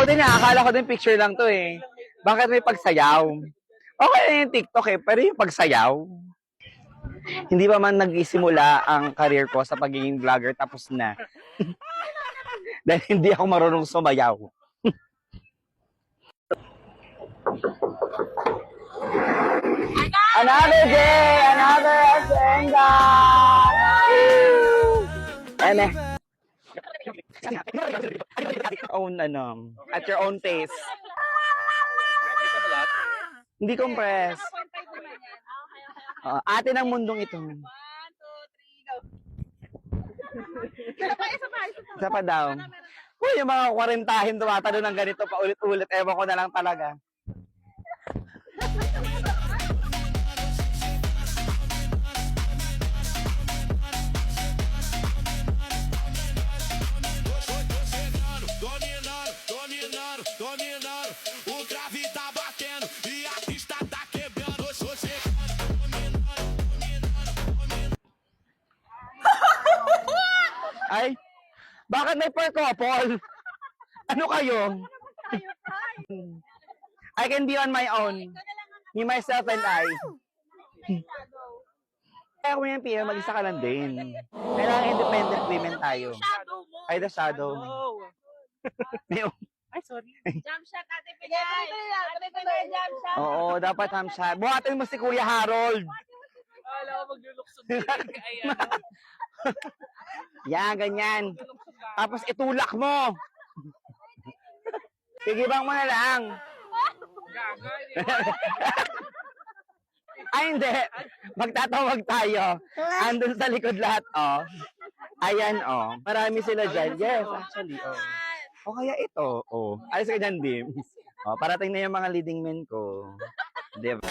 din na, akala ko din picture lang to eh. Bakit may pagsayaw? Okay na yung TikTok eh, pero yung pagsayaw, hindi pa man nagsimula ang career ko sa pagiging vlogger, tapos na. Dahil hindi ako marunong sumayaw. Another day, another agenda! And own at your own pace. Hindi compress. Ate ng mundong ito. 1, 2, 3, go. Isa pa daw. Uy, yung mga 40 tumatanong ng ganito pa ulit-ulit. Ewan ko na lang talaga. Dominando, o grave tá batendo e a pista tá quebrando. Ay, bakit may per couple? Ano kayo? I can be on my own. Me, myself, and I. Kaya kung yung PM, mag-isa ka lang din. Kailangan independent women tayo. Ay, the shadow. Ay, sorry. Jump shot, Ate Pinay. Ate Pinay, jump shot. Oo, dapat ham shot. Buhatin mo si Kuya Harold. Wala ko magluluksod din. Ay, ano. Yan, ganyan. Tapos itulak mo. Sigibang mo na lang. Ay, hindi. Magtatawag tayo. Andun sa likod lahat, oh. Ayan, oh. Marami sila dyan. Yes, actually, oh. O kaya ito, oh. Ayos ka dyan, Dim. Oh, parating na yung mga leading men ko. Diba?